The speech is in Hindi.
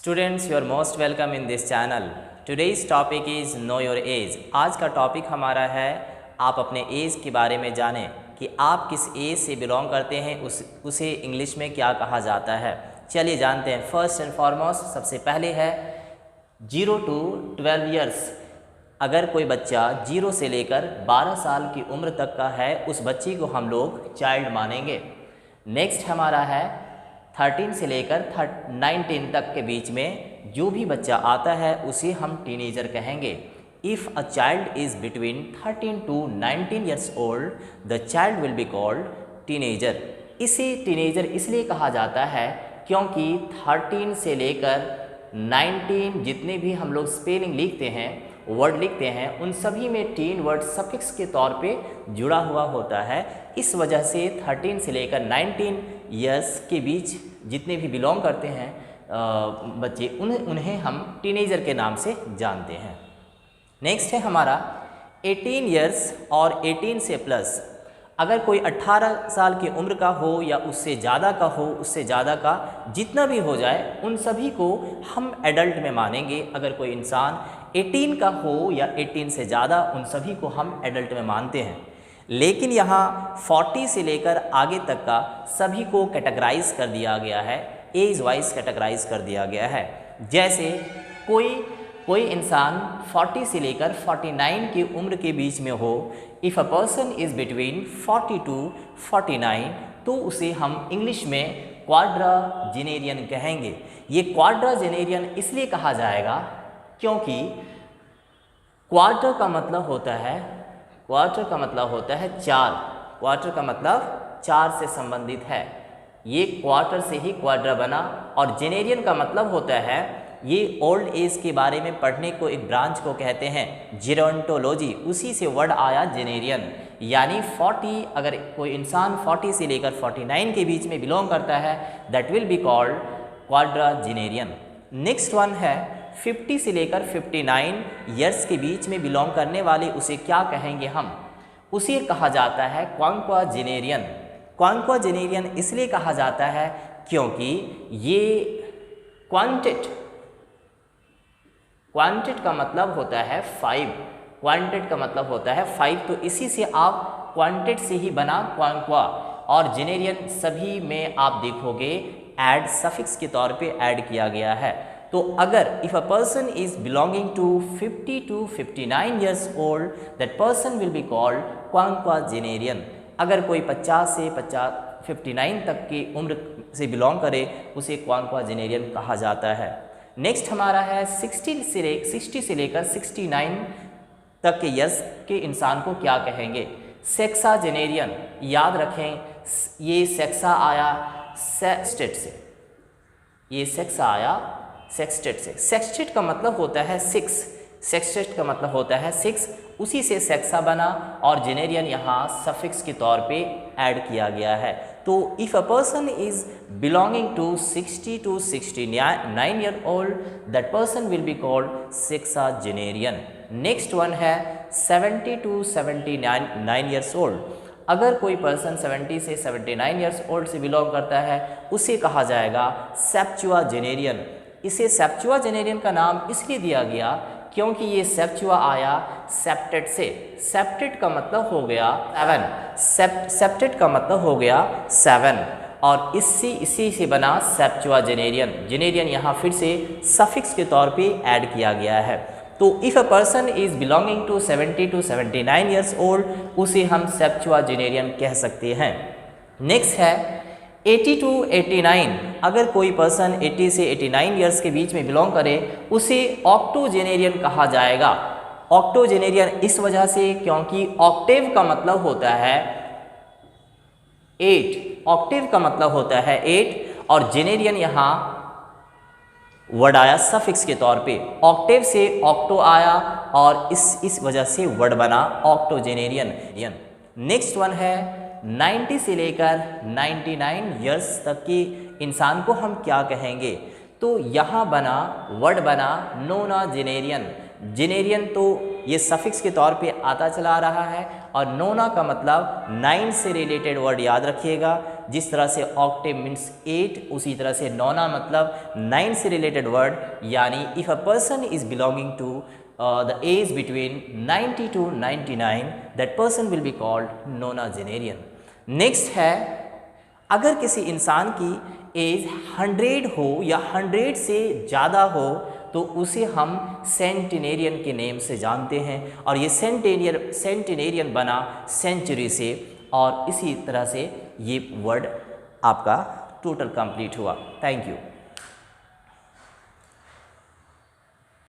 Students, you are most welcome in this channel. Today's topic is Know Your Age. आज का टॉपिक हमारा है आप अपने एज के बारे में जानें कि आप किस एज से बिलोंग करते हैं, उसे इंग्लिश में क्या कहा जाता है। चलिए जानते हैं। फर्स्ट एंड फॉरमोस्ट सबसे पहले है 0 to 12 ईयर्स। अगर कोई बच्चा 0 से लेकर 12 साल की उम्र तक का है, उस बच्चे को हम लोग चाइल्ड मानेंगे। नेक्स्ट हमारा है 13 से लेकर 19 तक के बीच में जो भी बच्चा आता है उसे हम टीनेजर कहेंगे। If a child is between 13 to 19 years old, the child will be called teenager. इसे टीनेजर इसलिए कहा जाता है क्योंकि 13 से लेकर 19 जितने भी हम लोग स्पेलिंग लिखते हैं, वर्ड लिखते हैं, उन सभी में टीन वर्ड सफिक्स के तौर पे जुड़ा हुआ होता है। इस वजह से 13 से लेकर 19 ईयर्स के बीच जितने भी बिलोंग करते हैं बच्चे, उन्हें हम टीनेजर के नाम से जानते हैं। नेक्स्ट है हमारा 18 ईयर्स और 18 से प्लस। अगर कोई 18 साल की उम्र का हो या उससे ज़्यादा का हो, उससे ज़्यादा का जितना भी हो जाए, उन सभी को हम एडल्ट में मानेंगे। अगर कोई इंसान 18 का हो या 18 से ज़्यादा, उन सभी को हम एडल्ट में मानते हैं। लेकिन यहाँ 40 से लेकर आगे तक का सभी को कैटेगराइज कर दिया गया है, एज वाइज कैटेगराइज कर दिया गया है। जैसे कोई इंसान 40 से लेकर 49 की उम्र के बीच में हो, if a person is between 40 to 49, तो उसे हम इंग्लिश में क्वाड्राजेनेरियन कहेंगे। ये क्वाड्राजेनेरियन इसलिए कहा जाएगा क्योंकि क्वार्टर का मतलब होता है चार। क्वार्टर का मतलब 4 से संबंधित है। ये क्वार्टर से ही क्वाड्रा बना। और जेनेरियन का मतलब होता है, ये ओल्ड एज के बारे में पढ़ने को एक ब्रांच को कहते हैं जीरोंटोलॉजी, उसी से वर्ड आया जेनेरियन। यानी 40, अगर कोई इंसान 40 से लेकर 49 के बीच में बिलोंग करता है, that will be called quadragenarian. Next one है 50 से लेकर 59 ईयर्स के बीच में बिलोंग करने वाले, उसे क्या कहेंगे हम? उसे कहा जाता है क्वांक्वाजेनेरियन। क्वांक्वाजेनेरियन इसलिए कहा जाता है क्योंकि ये क्वांटेट का मतलब होता है 5। क्वांटेट का मतलब होता है 5, तो इसी से आप क्वांटेट से ही बना क्वांक्वा। और जेनेरियन सभी में आप देखोगे ऐड सफिक्स के तौर पे ऐड किया गया है। तो अगर if a person is belonging to 50 to 59 years old, that person will be called quinquagenarian. अगर कोई 50 से 59 तक की उम्र से बिलोंग करे, उसे क्वांक्वाजेनेरियन कहा जाता है। नेक्स्ट हमारा है 60 से लेकर 69 तक के ईयर्स के इंसान को क्या कहेंगे? सेक्साजेनेरियन। याद रखें, ये सेक्सा आया सेक्सटेट से, ये सेक्सा आया सेक्सटेट से। सेक्सटेट का मतलब होता है 6, सेक्सटेट का मतलब होता है 6, उसी से सेक्सा बना और जेनेरियन यहाँ सफिक्स के तौर पे ऐड किया गया है। तो if a person is belonging to 60 to 69 year old, that person will be called sexagenarian. Next one है 70 to 79 ईयर्स ओल्ड। अगर कोई पर्सन 70 से 79 ईयर्स ओल्ड से बिलोंग करता है, उसे कहा जाएगा सेप्चुआजेनेरियन। इसे सेप्चुआजेनेरियन का नाम इसलिए दिया गया क्योंकि ये सेप्चुआ आया सेप्टेट से। सेप्टेट का मतलब हो गया 7, सेप्टेट का मतलब हो गया 7, और इसी से बना सेप्चुआजेनेरियन। जेनेरियन यहाँ फिर से सफिक्स के तौर पे ऐड किया गया है। तो if a person is belonging to 70 to 79 years old, उसे हम सेप्चुआजेनेरियन कह सकते हैं। नेक्स्ट है 80 to 89। अगर कोई पर्सन 80 से 89 ईयर्स के बीच में बिलोंग करे, उसे ऑक्टोजेनेरियन कहा जाएगा। ऑक्टोजेनेरियन इस वजह से क्योंकि ऑक्टेव का मतलब होता है 8, ऑक्टेव का मतलब होता है 8, और जेनेरियन यहाँ वर्ड आया सफिक्स के तौर पे। ऑक्टेव से ऑक्टो आया और इस वजह से वर्ड बना ऑक्टोजेनेरियन। नेक्स्ट वन है 90 से लेकर 99 ईयर्स तक के इंसान को हम क्या कहेंगे? तो यहाँ वर्ड बना नोनाजेनेरियन। जेनेरियन तो ये सफिक्स के तौर पे आता चला आ रहा है, और नोना का मतलब 9 से रिलेटेड वर्ड याद रखिएगा। जिस तरह से ऑक्टेव मीन्स 8, उसी तरह से नोना मतलब 9 से रिलेटेड वर्ड, यानी if a person is belonging to the age between 90 to 99, that person will be called nonagenarian. Next है, अगर किसी इंसान की एज 100 हो या 100 से ज़्यादा हो तो उसे हम सेंटिनेरियन के नेम से जानते हैं, और ये सेंटिनेरियन बना सेंचुरी से, और इसी तरह से ये वर्ड आपका टोटल कंप्लीट हुआ। Thank you.